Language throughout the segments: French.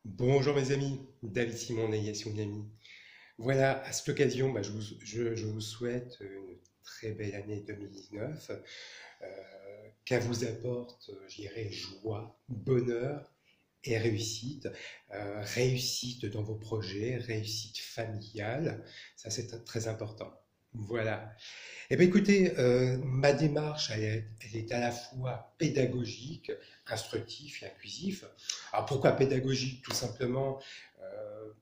Bonjour mes amis, David Simon, Négation Ami. Voilà, à cette occasion, je vous souhaite une très belle année 2019, qu'elle vous apporte, je dirais, joie, bonheur et réussite. Réussite dans vos projets, réussite familiale, ça c'est très important. Voilà. Eh bien, écoutez, ma démarche, elle est à la fois pédagogique, instructif et inclusif. Alors pourquoi pédagogique? Tout simplement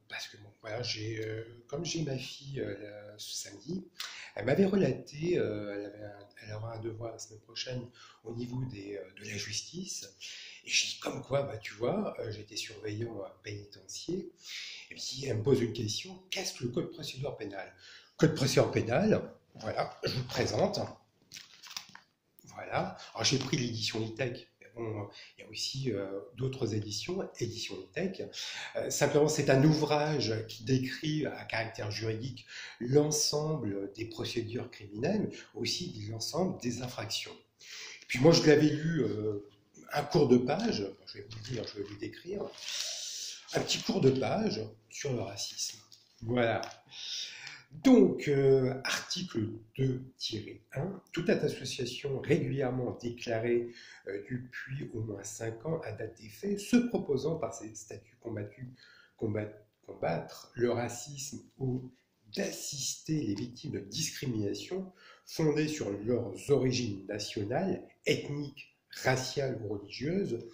parce que bon, voilà, comme j'ai ma fille ce samedi, elle m'avait relaté, elle aura un devoir la semaine prochaine au niveau de la justice. Et je dis comme quoi, bah, tu vois, j'étais surveillant pénitentiaire, et puis elle me pose une question, qu'est-ce que le code de procédure pénale? Code de procédure pénale, voilà, je vous le présente. Voilà. Alors j'ai pris l'édition e-tech. Bon, il y a aussi d'autres éditions, édition e-tech. Simplement, c'est un ouvrage qui décrit à caractère juridique l'ensemble des procédures criminelles, aussi l'ensemble des infractions. Puis moi, je l'avais lu un cours de page, je vais vous le dire, je vais vous le décrire, un petit cours de page sur le racisme. Voilà. Donc, article 2-1, toute association régulièrement déclarée depuis au moins 5 ans à date des faits, se proposant par ses statuts combattre le racisme ou d'assister les victimes de discrimination fondées sur leurs origines nationales, ethniques, raciales ou religieuses,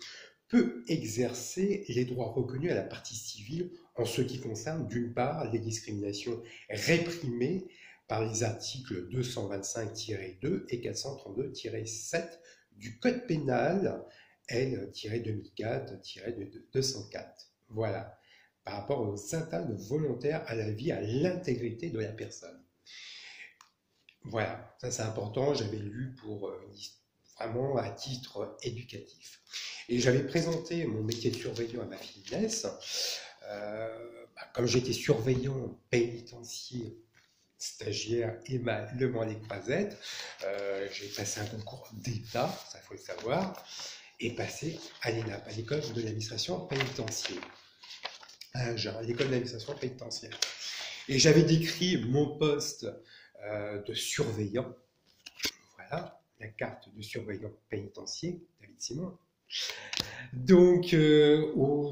peut exercer les droits reconnus à la partie civile en ce qui concerne, d'une part, les discriminations réprimées par les articles 225-2 et 432-7 du Code pénal L-2004-204. Voilà, par rapport aux atteintes volontaires à la vie, à l'intégrité de la personne. Voilà, ça c'est important, j'avais lu pour vraiment à titre éducatif. Et j'avais présenté mon métier de surveillant à ma fille Inès. Comme j'étais surveillant pénitentiaire, stagiaire et le Mans Croisette, j'ai passé un concours d'État, ça il faut le savoir, et passé à l'ENAP, à l'école de l'administration pénitentiaire. À l'école de l'administration pénitentiaire. Et j'avais décrit mon poste de surveillant, voilà, la carte de surveillant pénitentiaire, David Simon. Donc,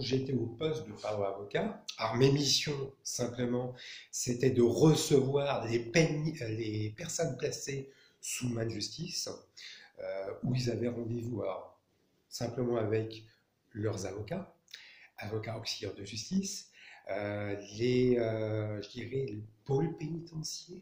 j'étais au poste de parole avocat. Alors, mes missions, simplement, c'était de recevoir les personnes placées sous main de justice, où ils avaient rendez-vous, simplement avec leurs avocats, avocats auxiliaires de justice, je dirais, le pôle pénitentiaire.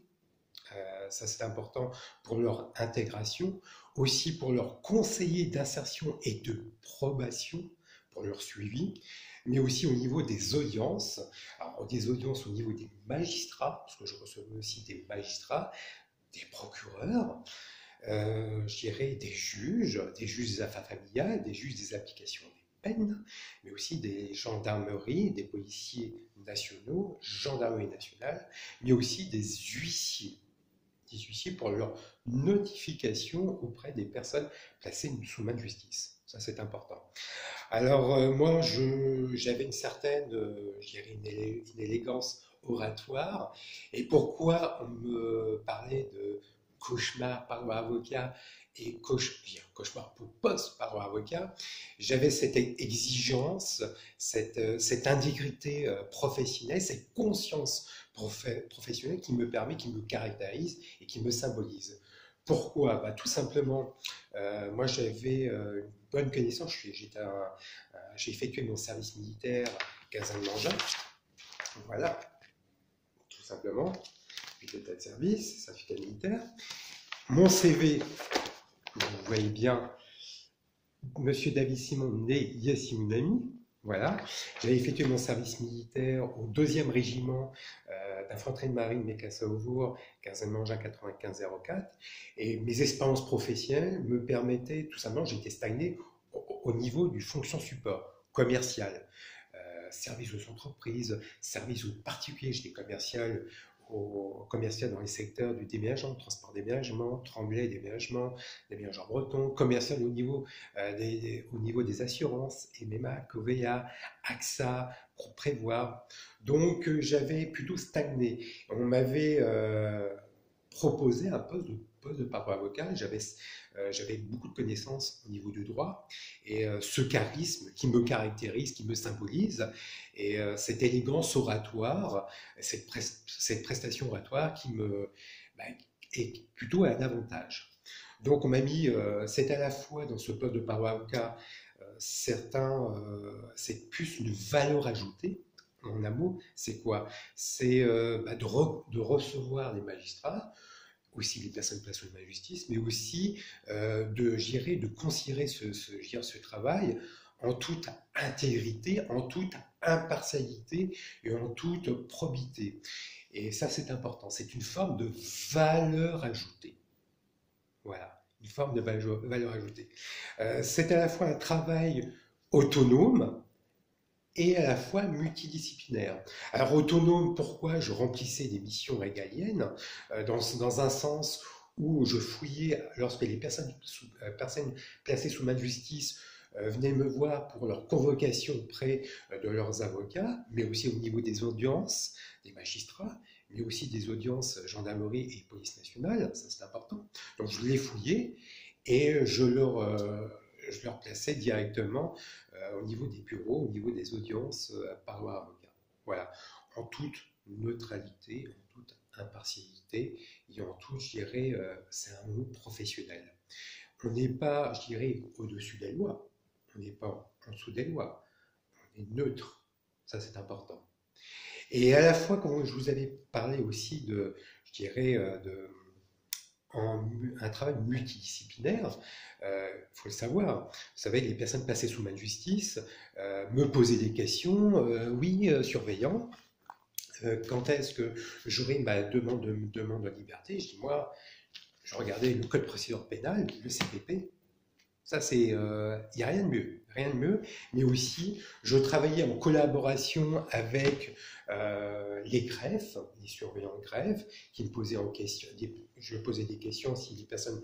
Ça, c'est important pour leur intégration, aussi pour leur conseiller d'insertion et de probation, pour leur suivi, mais aussi au niveau des audiences. Alors, des audiences au niveau des magistrats, parce que je recevais aussi des magistrats, des procureurs, je dirais des juges des affaires familiales, des juges des applications des peines, mais aussi des gendarmeries, des policiers nationaux, gendarmerie nationale, mais aussi des huissiers pour leur notification auprès des personnes placées sous main de justice. Ça, c'est important. Alors, moi, j'avais une certaine, je dirais, une élégance oratoire. Et pourquoi on me parlait de cauchemar par avocat et cauchemar pour poste par avocat? J'avais cette exigence, cette intégrité professionnelle, cette conscience professionnelle qui me permet, qui me caractérise et qui me symbolise. Pourquoi? Tout simplement, moi j'avais une bonne connaissance, j'ai effectué mon service militaire à Castelnaudary, voilà, tout simplement, puis l'état de service, certificat militaire. Mon CV, vous voyez bien, Monsieur David Simon, né Yassimunami, voilà. J'avais effectué mon service militaire au 2e régiment d'infanterie de marine Mécassaovour, 15 Mangin 95-04. Et mes expériences professionnelles me permettaient, tout simplement, j'étais stagné au niveau du fonction support commercial. Service aux entreprises, service aux particuliers, j'étais commercial commercial dans les secteurs du déménagement, transport déménagement, Tremblay déménagement, déménagement breton, commercial au niveau des assurances, MMA, Covea, AXA, Prévoir. Donc j'avais plutôt stagné. On m'avait proposé un poste de parole avocat. J'avais beaucoup de connaissances au niveau du droit et ce charisme qui me caractérise, qui me symbolise, et cette élégance oratoire, cette prestation oratoire qui bah, est plutôt un avantage. Donc on m'a mis, c'est à la fois dans ce poste de parole avocat, c'est plus une valeur ajoutée. En un mot, c'est quoi? C'est de recevoir les magistrats, aussi les personnes placées sous la justice, mais aussi de considérer ce travail en toute intégrité, en toute impartialité et en toute probité. Et ça, c'est important. C'est une forme de valeur ajoutée. Voilà, une forme de valeur ajoutée. C'est à la fois un travail autonome et à la fois multidisciplinaire. Alors autonome, pourquoi? Je remplissais des missions régaliennes, dans un sens où je fouillais lorsque les personnes placées sous main de justice venaient me voir pour leur convocation auprès de leurs avocats, mais aussi au niveau des audiences des magistrats, mais aussi des audiences gendarmerie et police nationale, ça c'est important. Donc je les fouillais et je leur plaçais directement au niveau des bureaux, au niveau des audiences par leur avocat. Voilà, en toute neutralité, en toute impartialité et en tout, je dirais, c'est un mot professionnel. On n'est pas, je dirais, au-dessus des lois, on n'est pas en dessous des lois, on est neutre, ça c'est important. Et à la fois, quand je vous avais parlé aussi je dirais, un travail multidisciplinaire, faut le savoir. Vous savez, les personnes placées sous main de justice me posaient des questions. Oui, surveillant, quand est-ce que j'aurai ma demande de liberté? Je dis, moi, je regardais le code procédure pénal, le CPP. Ça, il n'y a rien de mieux. Mais aussi, je travaillais en collaboration avec les greffes, les surveillants de greffe, qui me posaient je posais des questions si les personnes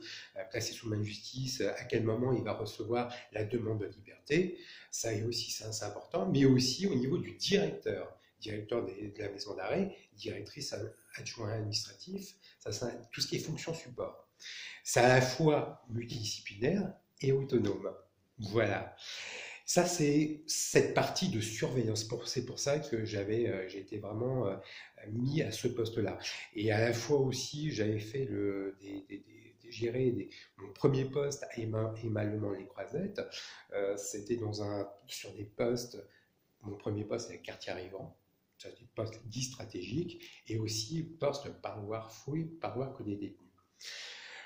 placées sous main de justice, à quel moment il va recevoir la demande de liberté. Ça aussi, c'est important. Mais aussi au niveau du directeur de la maison d'arrêt, directrice adjoint administratif, ça, tout ce qui est fonction support. C'est à la fois multidisciplinaire et autonome. Voilà. Ça, c'est cette partie de surveillance. C'est pour ça que j'ai été vraiment mis à ce poste-là. Et à la fois aussi, j'avais fait mon premier poste à Émalement-les-Croisettes. C'était sur des postes, mon premier poste avec quartier arrivant. C'est des postes dits stratégiques et aussi poste parloir fouille, parloir que des détenus.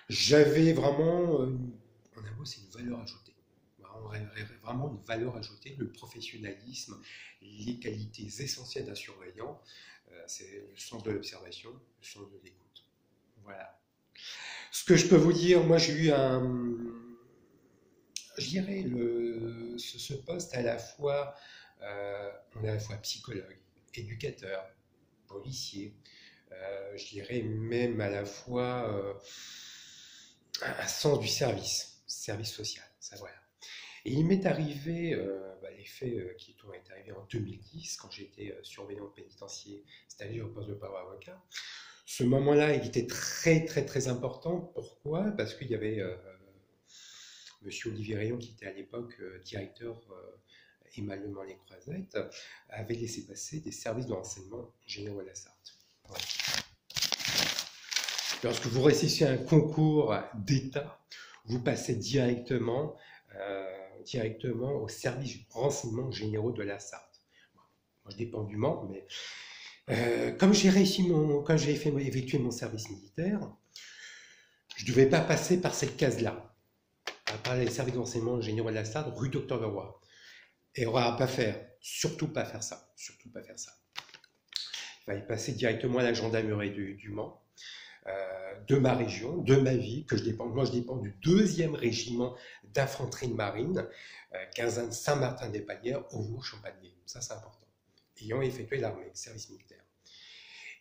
J'avais vraiment, en un mot, c'est une valeur ajoutée. Vraiment une valeur ajoutée, le professionnalisme, les qualités essentielles d'un surveillant, c'est le sens de l'observation, le sens de l'écoute. Voilà. Ce que je peux vous dire, moi j'ai eu je dirais, ce poste à la fois, on est à la fois psychologue, éducateur, policier, je dirais même à la fois un sens du service social, ça voilà. Et il m'est arrivé, les faits qui est arrivé en 2010, quand j'étais surveillant pénitentiaire, c'est-à-dire au poste de parole avocat. Ce moment-là, il était très très très important. Pourquoi? Parce qu'il y avait Monsieur Olivier Rayon, qui était à l'époque directeur Émalement-les-Croisettes, avait laissé passer des services de renseignement généraux de la Sarthe. Voilà. Lorsque vous réussissez un concours d'État, vous passez directement au service renseignement généraux de la Sarthe. Moi, je dépends du Mans, mais comme j'ai effectué mon service militaire, je ne devais pas passer par cette case-là, par les services renseignement généraux de la Sarthe, rue Docteur Leroy. Et on va pas faire, surtout pas faire ça. Il fallait passer directement à la gendarmerie du Mans. De ma région, de ma ville, que je dépends. Moi, je dépends du 2e régiment d'infanterie de marine, caserne Saint-Martin-des-Palières, Aubourg-Champagné. Ça, c'est important. Ayant effectué l'armée, service militaire.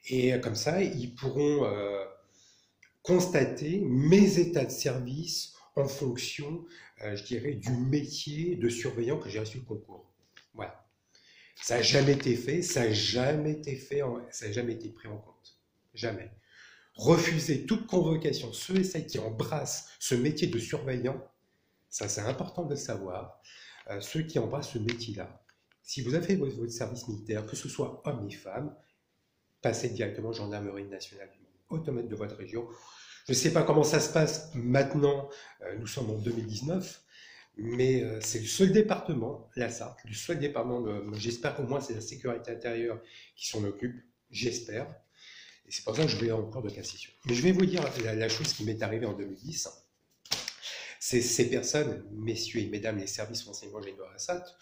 Et comme ça, ils pourront constater mes états de service en fonction, je dirais, du métier de surveillant que j'ai reçu le concours. Voilà. Ça n'a jamais été fait, ça n'a jamais été fait, ça n'a jamais été pris en compte. Jamais. Refuser toute convocation, ceux et celles qui embrassent ce métier de surveillant, ça c'est important de le savoir, ceux qui embrassent ce métier-là, si vous avez fait votre service militaire, que ce soit hommes et femmes, passez directement gendarmerie nationale automate de votre région. Je ne sais pas comment ça se passe maintenant, nous sommes en 2019, mais c'est le seul département, la Sarthe, le seul département, j'espère qu'au moins c'est la sécurité intérieure qui s'en occupe, j'espère, et c'est pour ça que je vais en cours de cassation. Mais je vais vous dire la chose qui m'est arrivée en 2010, c'est ces personnes, messieurs et mesdames les services renseignements généraux à Sarthe,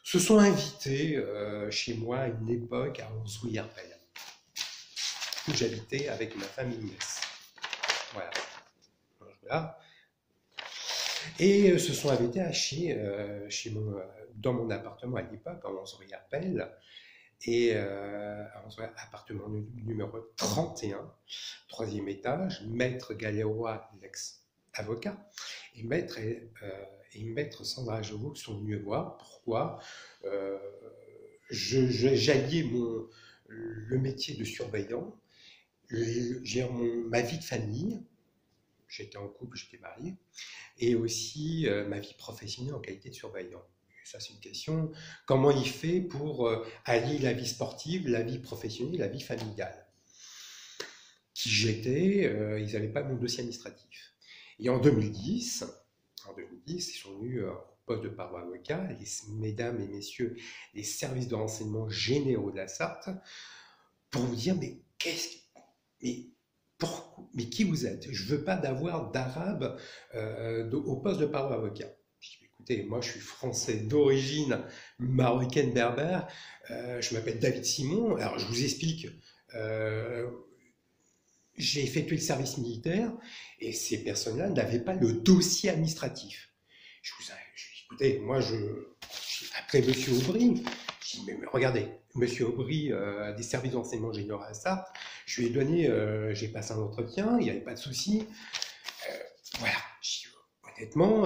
se sont invités chez moi à une époque à 11 rue Herpel, où j'habitais avec ma famille Inès. Voilà. Voilà. Et se sont invités à dans mon appartement à l'époque, en 11 rue Herpel, et appartement numéro 31, troisième étage, maître Galéroy, l'ex-avocat, et maître Sandra Jovaux sont venus me voir. Pourquoi j'alliais le métier de surveillant, ma vie de famille, j'étais en couple, j'étais marié, et aussi ma vie professionnelle en qualité de surveillant. Ça, c'est une question. Comment il fait pour allier la vie sportive, la vie professionnelle, la vie familiale? Qui j'étais, ils n'avaient pas mon dossier administratif. Et en 2010, ils sont venus au poste de paroi avocat, mesdames et messieurs, les services de renseignement généraux de la Sarthe, pour vous dire, mais qui vous êtes? Je ne veux pas d'avoir d'arabe au poste de paroi avocat. Écoutez, moi je suis français d'origine marocaine berbère, je m'appelle David Simon, alors je vous explique, j'ai effectué le service militaire et ces personnes-là n'avaient pas le dossier administratif. Écoutez, moi après M. Aubry, je dis, mais regardez, M. Aubry a des services d'enseignement généraux à Sarthe, je lui ai donné, j'ai passé un entretien, il n'y avait pas de souci. Voilà, honnêtement,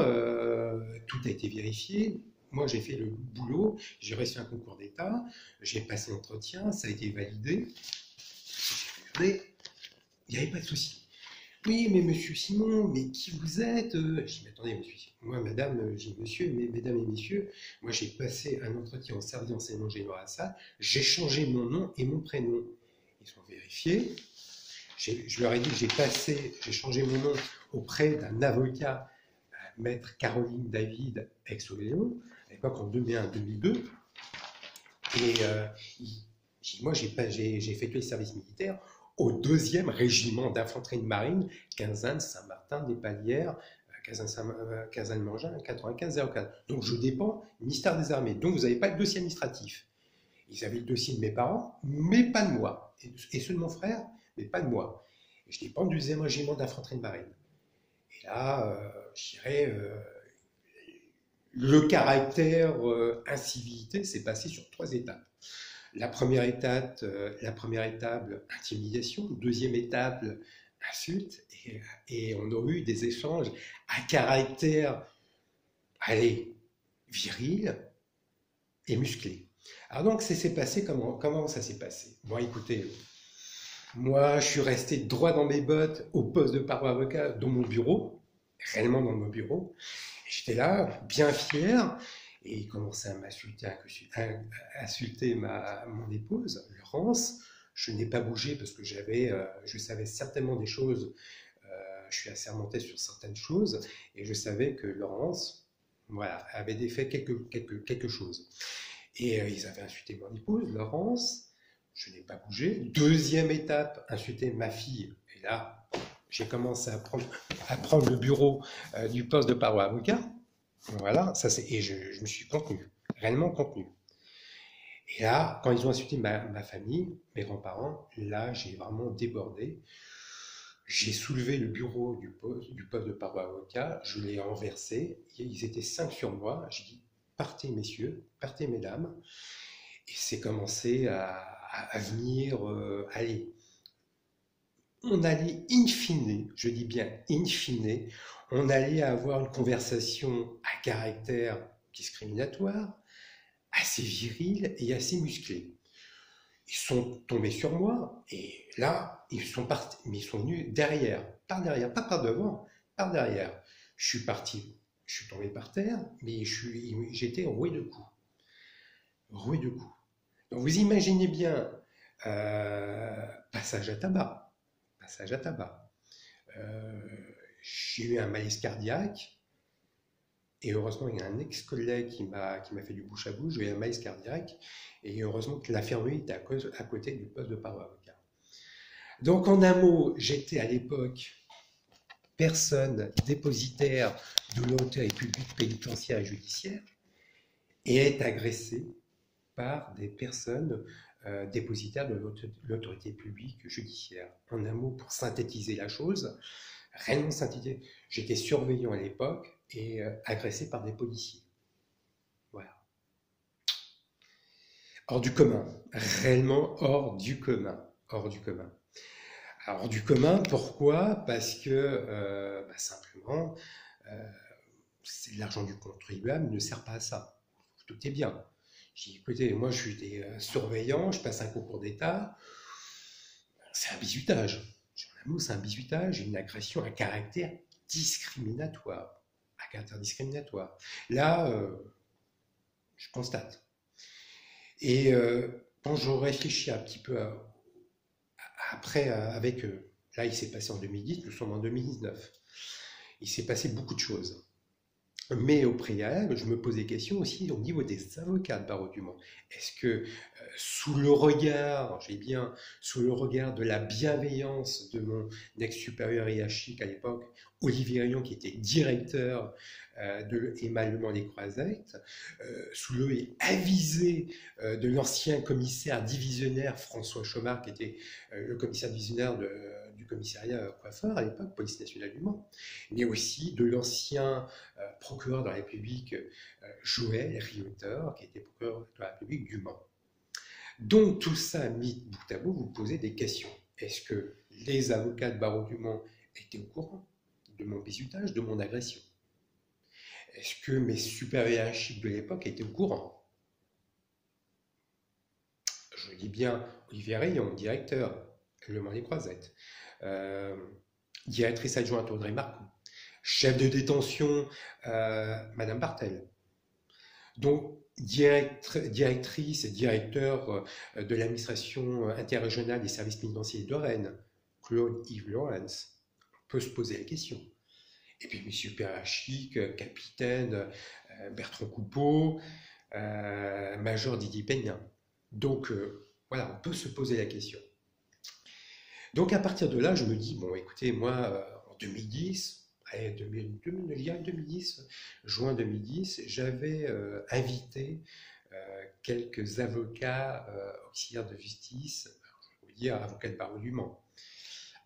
tout a été vérifié. Moi, j'ai fait le boulot, j'ai reçu un concours d'État, j'ai passé l'entretien, ça a été validé. J'ai regardé, il n'y avait pas de souci. Oui, mais monsieur Simon, mais qui vous êtes? Je dis, mais attendez, monsieur Simon. Moi, madame, j'ai monsieur, mesdames et messieurs, moi j'ai passé un entretien en service d'enseignement général à ça, j'ai changé mon nom et mon prénom. Ils ont vérifié. Je leur ai dit que j'ai changé mon nom auprès d'un avocat, maître Caroline David, ex-Oléon, à l'époque en 2001-2002. Et moi, j'ai effectué le service militaire au 2e régiment d'infanterie de marine, Quinzaine, Saint-Martin-des-Palières, Quinzaine-Mangin, 95-04. Donc je dépends du ministère des Armées. Donc vous n'avez pas le dossier administratif. Ils avaient le dossier de mes parents, mais pas de moi. Et ceux de mon frère, mais pas de moi. Et je dépends du 2e régiment d'infanterie de marine. Et là, je dirais, le caractère incivilité s'est passé sur 3 étapes. La première étape, intimidation. Deuxième étape, insulte. Et on a eu des échanges à caractère, viril et musclé. Alors donc, ça s'est passé comment ça s'est passé? Bon, écoutez, moi, je suis resté droit dans mes bottes au poste de paroi avocat dans mon bureau, réellement dans mon bureau. J'étais là, bien fier, et il commençait à m'insulter, à insulter mon épouse, Laurence. Je n'ai pas bougé parce que je savais certainement des choses, je suis assermenté sur certaines choses, et je savais que Laurence, voilà, avait fait quelque chose. Et ils avaient insulté mon épouse, Laurence. Je n'ai pas bougé. Deuxième étape, insulter ma fille. Et là, j'ai commencé à prendre le bureau du poste de paroi avocat. Voilà, et je me suis contenu, réellement contenu. Et là, quand ils ont insulté ma famille, mes grands-parents, là, j'ai vraiment débordé. J'ai soulevé le bureau du poste de paroi avocat, je l'ai renversé. Ils étaient 5 sur moi. J'ai dit, partez messieurs, partez mesdames. Et c'est commencé à à venir aller. On allait in fine, je dis bien in fine, on allait avoir une conversation à caractère discriminatoire, assez viril et assez musclé. Ils sont tombés sur moi et là, ils sont partis, mais ils sont venus derrière, par derrière, pas par devant, par derrière. Je suis parti, je suis tombé par terre, mais j'étais roué de coups. Roué de coups. Donc vous imaginez bien, passage à tabac. Passage à tabac. J'ai eu un malaise cardiaque. Et heureusement, il y a un ex-collègue qui m'a fait du bouche à bouche. J'ai eu un malaise cardiaque. Et heureusement que l'infirmerie était à côté du poste de parole-avocat. Donc, en un mot, j'étais à l'époque personne dépositaire de l'autorité publique pénitentiaire et judiciaire et être agressé par des personnes dépositaires de l'autorité publique judiciaire. En un mot, pour synthétiser la chose, réellement synthétiser, j'étais surveillant à l'époque et agressé par des policiers. Voilà. Hors du commun, réellement hors du commun. Hors du commun. Alors, hors du commun, pourquoi? Parce que, simplement, c'est l'argent du contribuable ne sert pas à ça. Tout est bien. J'ai dit, écoutez, moi je suis des surveillant, je passe un concours d'État, c'est un bizutage. En un mot, c'est un bizutage, une agression à caractère discriminatoire. À caractère discriminatoire. Là, je constate. Et quand je réfléchis un petit peu après, avec là, il s'est passé en 2010, nous sommes en 2019. Il s'est passé beaucoup de choses. Mais au préalable, je me pose des questions aussi au niveau des avocats de barreau du Mans. Est-ce que sous le regard, sous le regard de la bienveillance de mon ex-supérieur hiérarchique à l'époque, Olivier Rayon, qui était directeur de Emmaillement des Croisettes, sous l'œil avisé de l'ancien commissaire divisionnaire François Chaumard, qui était le commissaire divisionnaire du commissariat Coiffeur à l'époque, Police nationale du Mans, mais aussi de l'ancien procureur de la République Joël Riotor, qui était procureur de la République du Mans. Donc tout ça mis bout à bout, vous posez des questions. Est-ce que les avocats de barreau du Mans étaient au courant de mon bizutage, de mon agression? Est-ce que mes supérieurs hiérarchiques de l'époque étaient au courant? Je dis bien Olivier Rayon, directeur, Le Mans des Croisettes, directrice adjointe Audrey Marcoux, chef de détention, Madame Bartel. Donc, directrice et directeur de l'administration interrégionale des services pénitentiaires de Rennes, Claude-Yves Lawrence. On peut se poser la question. Et puis, mes supérieurs hiérarchiques, capitaine Bertrand Coupeau, major Didier Peña. Donc, voilà, on peut se poser la question. Donc, à partir de là, je me dis, bon, écoutez, moi, en 2010, juin 2010, j'avais invité quelques avocats auxiliaires de justice, je veux dire avocats de barreau du Mans.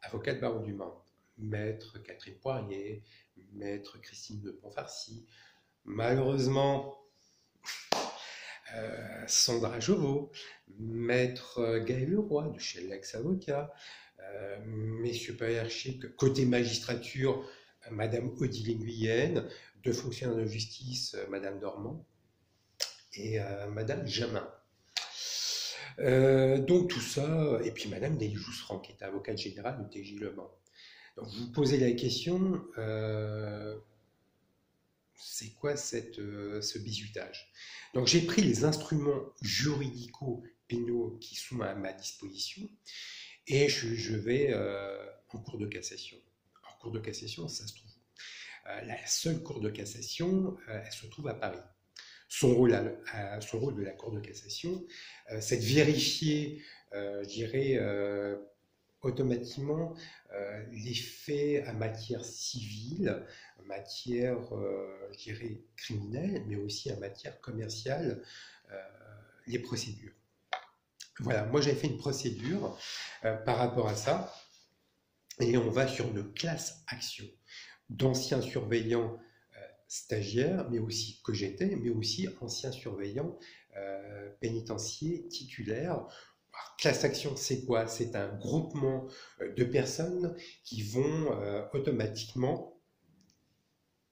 Avocats de barreau du Mans. Maître Catherine Poirier, maître Christine de Montfarcy, malheureusement Sandra Joveau, maître Gaël Leroy de chez l'ex-avocat, mes supérieurs hiérarchiques côté magistrature, Madame Odile Guyenne, deux fonctionnaires de justice, Madame Dormand et Madame Jamin. Donc tout ça, et puis Madame Nelly Jousserand, qui est avocate générale de TJ Le Mans. Donc vous vous posez la question, c'est quoi ce bizutage? Donc j'ai pris les instruments juridicaux pénaux qui sont à ma disposition et je vais en cour de cassation. En cour de cassation, ça se trouve. La seule cour de cassation, elle se trouve à Paris. Son rôle de la cour de cassation, c'est de vérifier, je dirais, automatiquement les faits en matière civile, en matière, je dirais, criminelle, mais aussi en matière commerciale, les procédures. Voilà, moi j'avais fait une procédure par rapport à ça, et on va sur une classe action d'anciens surveillants stagiaires, mais aussi que j'étais, mais aussi anciens surveillants pénitentiaires titulaires. Class action, c'est quoi? C'est un groupement de personnes qui vont automatiquement,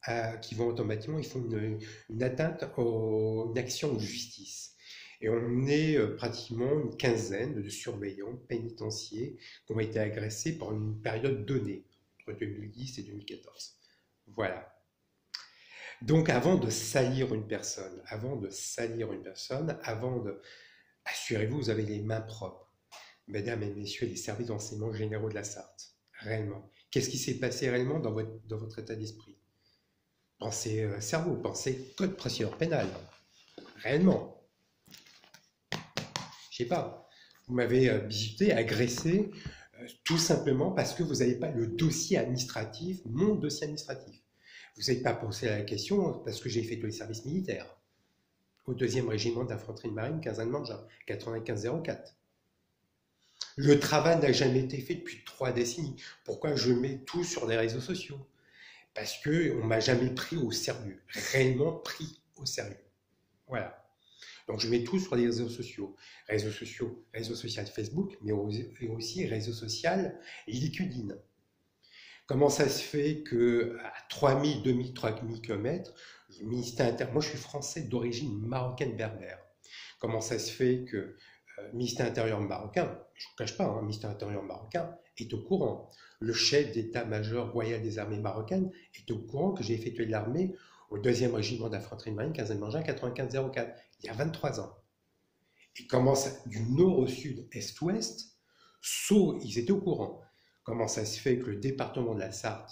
ils font une atteinte à une action de justice. Et on est pratiquement une quinzaine de surveillants pénitentiaires qui ont été agressés par une période donnée, entre 2010 et 2014. Voilà. Donc avant de salir une personne, assurez-vous, vous avez les mains propres. Mesdames et messieurs, les services d'enseignement généraux de la Sarthe, réellement. Qu'est-ce qui s'est passé réellement dans votre état d'esprit? Pensez cerveau, pensez code procédure pénale. Réellement. Je sais pas. Vous m'avez visité, agressé, tout simplement parce que vous n'avez pas le dossier administratif, mon dossier administratif. Vous n'avez pas posé la question parce que j'ai effectué le service militaire au 2e régiment d'infanterie de marine, caserne Mangin, 95-04. Le travail n'a jamais été fait depuis 3 décennies. Pourquoi je mets tout sur les réseaux sociaux? Parce qu'on ne m'a jamais pris au sérieux, réellement pris au sérieux. Voilà. Donc je mets tout sur les réseaux sociaux. Réseau social Facebook, mais aussi réseau social LinkedIn. Comment ça se fait qu'à 3000, 2000, 3000 km, le ministère intérieur, moi je suis français d'origine marocaine berbère. Comment ça se fait que le ministère intérieur marocain, je ne vous cache pas, le ministère intérieur marocain est au courant. Le chef d'état-major royal des armées marocaines est au courant que j'ai effectué l'armée au 2e régiment d'infanterie de marine, caserne Mangin, 95-04, il y a 23 ans. Et comment ça, du nord au sud, est-ouest, ils étaient au courant. Comment ça se fait que le département de la Sarthe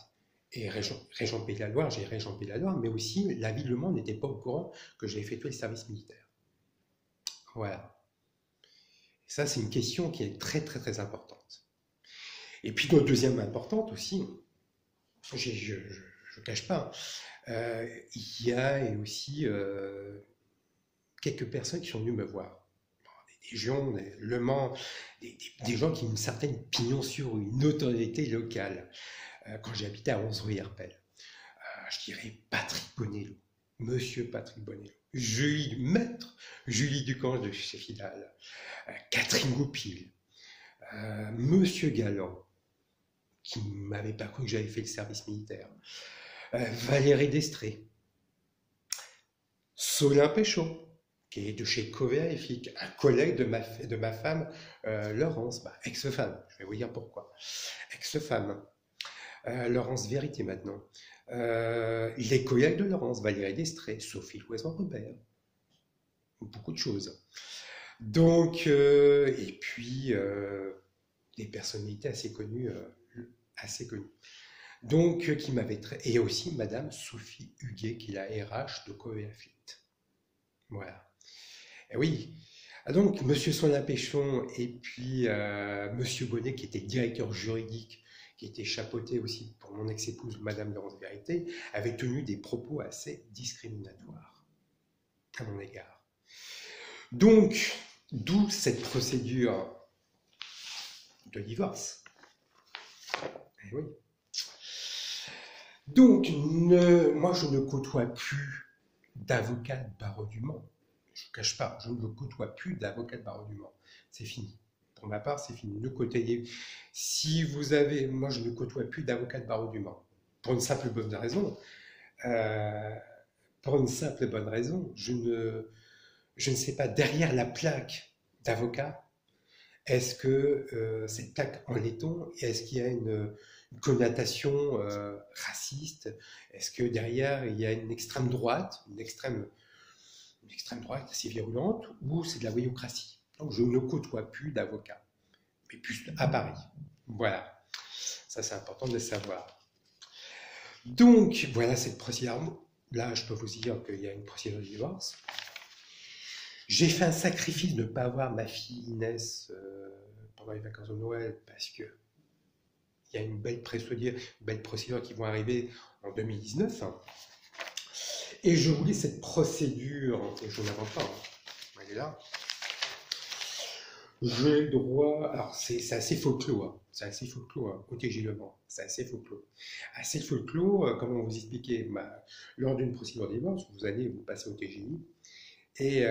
et région Pays de la Loire, j'ai région Pays de la Loire, mais aussi la ville de Mans n'était pas au courant que j'ai effectué le service militaire. Voilà. Et ça, c'est une question qui est très, très, très importante. Et puis, notre deuxième importante aussi, je ne cache pas, il y a aussi quelques personnes qui sont venues me voir. Des gens, Le Mans, des gens qui ont une certaine pignon sur rue, une notoriété locale. Quand j'ai habité à 11 rue Herpel, je dirais Patrick Bonello, Monsieur Patrick Bonello, Maître Julie Ducange de chez Fidal, Catherine Goupil, Monsieur Galland, qui ne m'avait pas cru que j'avais fait le service militaire, Valérie Destré, Solin Péchon, qui est de chez Covérifique, un collègue de ma femme, Laurence, ex-femme, je vais vous dire pourquoi, ex-femme, Laurence Vérité maintenant, les collègues de Laurence, Valérie Destré, Sophie Loison-Robert, beaucoup de choses. Donc, et puis, des personnalités assez connues. Donc, qui m'avait et aussi Madame Sophie Huguet, qui est la RH de Covérifique. Voilà. Et oui. Donc, Monsieur Solin Péchon et puis Monsieur Bonnet, qui était directeur juridique, qui était chapeauté aussi pour mon ex-épouse, Madame Laurence Vérité, avaient tenu des propos assez discriminatoires à mon égard. Donc, d'où cette procédure de divorce. Et oui. Donc, moi, je ne côtoie plus d'avocat de barreau du Mans. Je ne cache pas, je ne côtoie plus d'avocat de barreau du Mans. C'est fini. Pour ma part, c'est fini. Ne côtoyez. Si vous avez, moi, je ne côtoie plus d'avocat de barreau du Mans. Pour une simple bonne raison. Je ne sais pas, derrière la plaque d'avocat, est-ce que cette plaque en laiton, est-ce qu'il y a une connotation raciste? Est-ce que derrière, il y a une extrême droite, une extrême droite assez virulente, ou c'est de la voyoucratie? Donc je ne côtoie plus d'avocats, mais plus à Paris. Voilà, ça c'est important de le savoir. Donc voilà cette procédure. Là, je peux vous dire qu'il y a une procédure de divorce. J'ai fait un sacrifice de ne pas voir ma fille Inès pendant les vacances de Noël parce que il y a une belle procédure qui vont arriver en 2019. Et je voulais cette procédure, et je n'invente pas, elle est là. J'ai le droit, alors c'est assez folklore, au TJ Le Mans, c'est assez folklore. Assez folklore, comment vous expliquer, lors d'une procédure de divorce, vous allez vous passer au TGI, et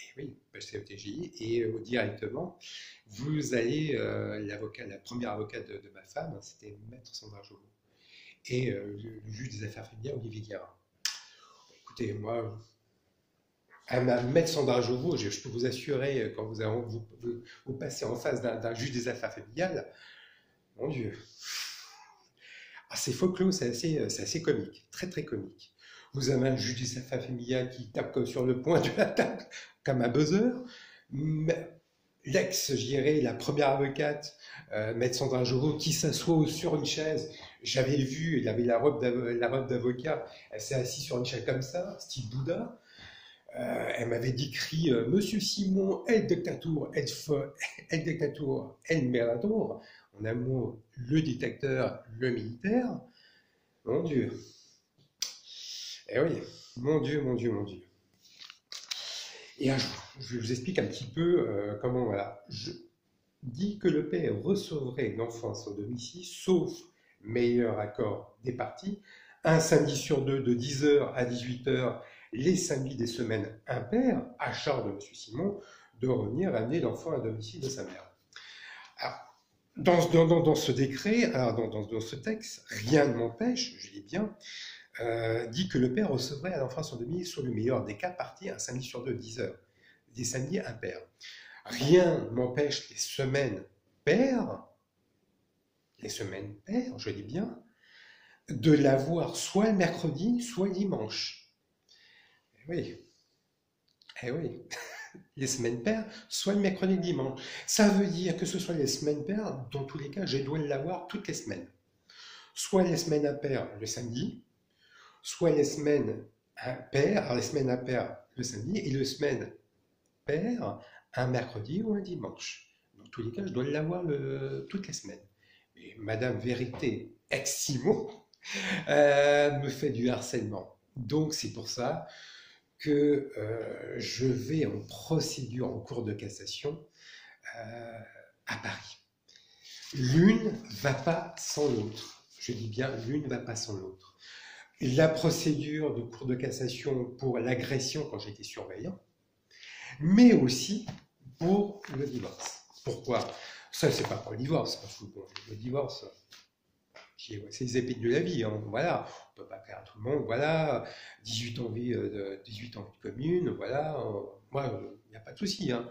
Et oui, passer au TGI, et directement, vous allez, la première avocate de ma femme, c'était Maître Sandra Jovo, et le juge des affaires familiales, Olivier Guérin. Écoutez, moi, à ma Maître Sandra Jovo, je peux vous assurer, quand vous passez en face d'un juge des affaires familiales, mon Dieu, ah, c'est folklore, c'est assez comique, très très comique. Vous avez un juge des affaires familiales qui tape comme sur le point de la table, comme un buzzer. L'ex, je dirais, la première avocate, Maître Sandra Jovo, qui s'assoit sur une chaise. J'avais vu, elle avait la robe d'avocat, elle s'est assise sur une chaise comme ça, style Bouddha. Elle m'avait décrit Monsieur Simon, el dictateur, el dictateur, el merador. En un mot, le dictateur, le militaire. Mon Dieu. Eh oui, mon Dieu, mon Dieu, mon Dieu. Et je vous explique un petit peu comment, voilà. Je dis que le père recevrait l'enfant à son domicile, sauf meilleur accord des parties, un samedi sur deux de 10h à 18h, les samedis des semaines impaires, à charge de M. Simon de revenir amener l'enfant à domicile de sa mère. Alors, dans ce décret, dans ce texte, rien ne m'empêche, je dis bien, dit que le père recevrait à l'enfant à son domicile, sur le meilleur des cas parties, un samedi sur deux, 10h, des samedis impairs. Rien n'empêche les semaines paires, je dis bien, de l'avoir soit le mercredi, soit le dimanche. Eh oui, les semaines paires, soit le mercredi, le dimanche. Ça veut dire que ce soit les semaines paires, dans tous les cas, je dois l'avoir toutes les semaines. Soit les semaines impaires le samedi, soit les semaines impaires, alors les semaines impaires le samedi, et les semaines paires un mercredi ou un dimanche. Dans tous les cas, je dois l'avoir toutes les semaines. Et Madame Vérité, ex-Simon, me fait du harcèlement. Donc c'est pour ça que je vais en procédure en cours de cassation à Paris. L'une ne va pas sans l'autre. Je dis bien, l'une ne va pas sans l'autre. La procédure de cours de cassation pour l'agression quand j'étais surveillant, mais aussi pour le divorce. Pourquoi? Ça, c'est pas pour le divorce, parce que bon, le divorce, c'est les épines de la vie, hein. Voilà, on peut pas plaire à tout le monde, voilà, 18 ans de vie commune, voilà, moi, il n'y a pas de souci, hein.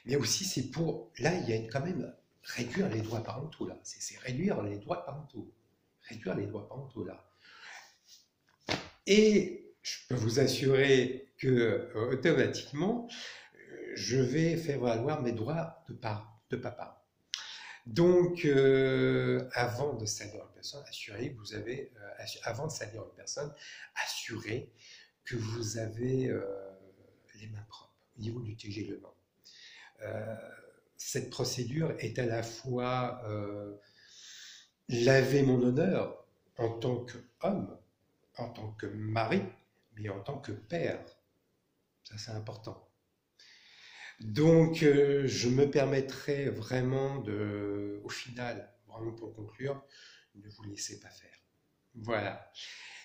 Mais aussi, c'est pour, là, il y a quand même réduire les droits parentaux, là, c'est réduire les droits parentaux, là. Et je peux vous assurer que, automatiquement, je vais faire valoir mes droits de papa. Donc, avant de salir une personne, assurez que vous avez, avant de salir une personne, assurez que vous avez les mains propres au niveau du tégélement. Cette procédure est à la fois laver mon honneur en tant qu'homme, en tant que mari, mais en tant que père. Ça, c'est important. Donc, je me permettrai vraiment au final, vraiment pour conclure, ne vous laissez pas faire. Voilà.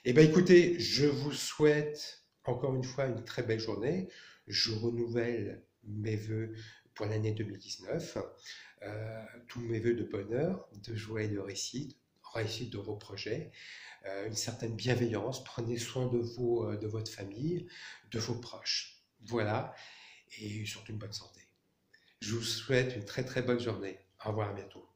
Eh bien, écoutez, je vous souhaite encore une fois une très belle journée. Je renouvelle mes vœux pour l'année 2019. Tous mes vœux de bonheur, de joie et de réussite de vos projets, une certaine bienveillance. Prenez soin de votre famille, de vos proches. Voilà. Et surtout une bonne santé. Je vous souhaite une très très bonne journée. Au revoir, à bientôt.